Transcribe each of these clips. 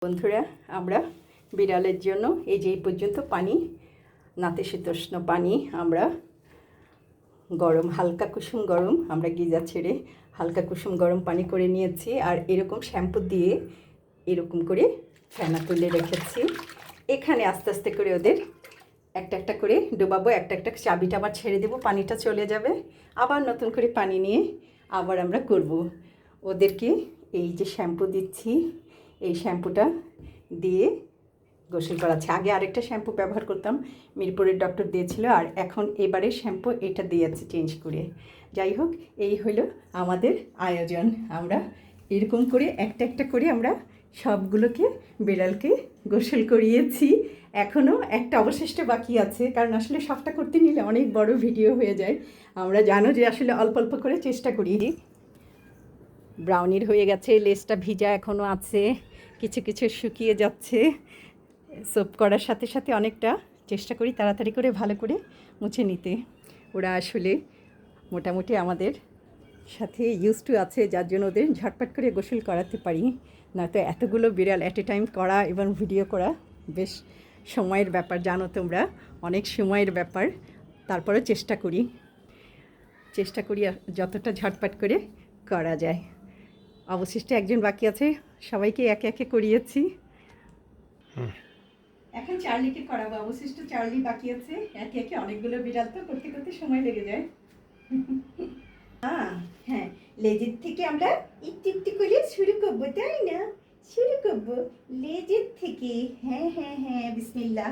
বন্ধুরা, আমরা বিড়ালের জন্য এই যে এই পর্যন্ত পানি, নাতিশীতোষ্ণ পানি আমরা গরম, হালকা কুসুম গরম, আমরা গিজার ছেড়ে হালকা কুসুম গরম পানি করে নিয়েছি। আর এরকম শ্যাম্পু দিয়ে এরকম করে ফেনা তুলে রেখেছি। এখানে আস্তে আস্তে করে ওদের একটা একটা করে ডোবাবো, একটা একটা চাবিটা আবার ছেড়ে দেবো, পানিটা চলে যাবে। আবার নতুন করে পানি নিয়ে আবার আমরা করব। ওদেরকে এই যে শ্যাম্পু দিচ্ছি, এই শ্যাম্পুটা দিয়ে গোসল করাচ্ছে। আগে আরেকটা শ্যাম্পু ব্যবহার করতাম, মিরপুরের ডক্টর দিয়েছিল, আর এখন এবারে শ্যাম্পু এটা দিয়েছে চেঞ্জ করে। যাই হোক, এই হলো আমাদের আয়োজন। আমরা এরকম করে একটা একটা করে আমরা সবগুলোকে বিড়ালকে গোসল করিয়েছি। এখনও একটা অবশিষ্ট বাকি আছে, কারণ আসলে সবটা করতে নিলে অনেক বড় ভিডিও হয়ে যায়। আমরা জানো যে আসলে অল্প অল্প করে চেষ্টা করি। ব্রাউনির হয়ে গেছে, লেজটা ভিজা এখনও আছে, কিছু কিছু শুকিয়ে যাচ্ছে। সোপ করার সাথে সাথে অনেকটা চেষ্টা করি তাড়াতাড়ি করে ভালো করে মুছে নিতে। ওরা আসলে মোটামুটি আমাদের সাথে ইউজ টু আছে, যার জন্য ওদের ঝটপট করে গোসল করাতে পারি। নয়তো এতগুলো বিড়াল অ্যাট এ টাইম করা এবং ভিডিও করা বেশ সময়ের ব্যাপার, জানো তোমরা, অনেক সময়ের ব্যাপার। তারপরেও চেষ্টা করি যতটা ঝটপট করে করা যায়। অবশিষ্ট একজন বাকি আছে, সবাইকে একে একে করিয়েছি। এখন চার্লিকে করাবো, অবশিষ্ট চার্লি বাকি আছে। একে একে অনেকগুলো বিড়াল তো করতে করতে সময় লেগে যায়। হ্যাঁ, লেজের থেকে আমরা একটু একটু করে শুরু করবো, তাই না? শুরু করবো লেজের থেকে। হ্যাঁ হ্যাঁ হ্যাঁ, বিসমিল্লাহ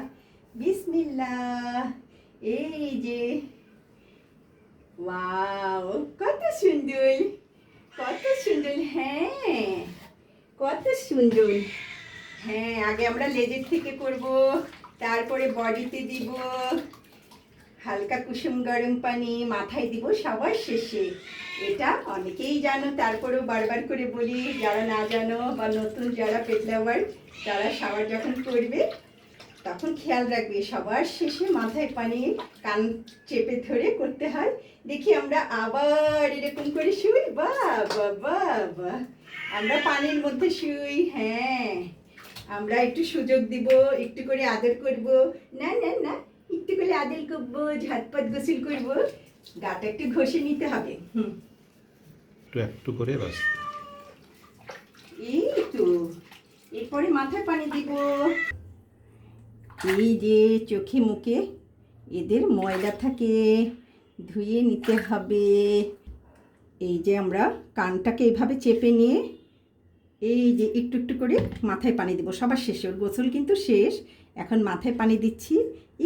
বিসমিল্লাহ। এই যে ওয়াও, কত সুন্দর, কত সুন্দর। হ্যাঁ, কত সুন্দর। হ্যাঁ, আগে আমরা লেজের থেকে করব, তারপরে বডিতে দিব হালকা কুসুম গরম পানি, মাথায় দিব সবার শেষে। এটা অনেকেই জানো, তারপরেও বারবার করে বলি, যারা না জানো বা নতুন যারা পেট লাভার, তারা শাওয়ার যখন করবে তখন খেয়াল রাখবে সবার শেষে মাথায় পানি কান চেপে ধরে করতে হয়। দেখি আমরা আবার এরকম করে শুই। বাহ বাহ বাহ বাহ, আমরা পানির মধ্যে শুই। হ্যাঁ, আমরা একটু সুযোগ দিব, একটু করে আদর করব। না না না, একটু করে আদর করবো, ঝটপট গোসল করবো, গাটা একটু ঘষে নিতে হবে। একটু করে বাস। এই তো, এরপরে মাথায় পানি দিব। এই যে চোখে মুখে এদের ময়লা থাকে, ধুয়ে নিতে হবে। এই যে আমরা কানটাকে এইভাবে চেপে নিয়ে এই যে একটু একটু করে মাথায় পানি দেবো সবার শেষে। ওর গোসল কিন্তু শেষ, এখন মাথায় পানি দিচ্ছি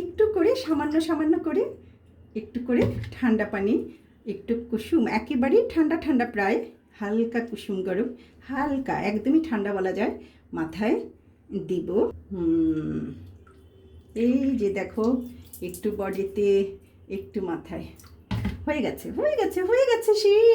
একটু করে, সামান্য সামান্য করে, একটু করে ঠান্ডা পানি, একটু কুসুম, একেবারেই ঠান্ডা ঠান্ডা প্রায়, হালকা কুসুম গরম, হালকা একদমই ঠান্ডা বলা যায়, মাথায় দিব। এই যে দেখো, একটু বডিতে একটু মাথায়। হয়ে গেছে হয়ে গেছে হয়ে গেছে।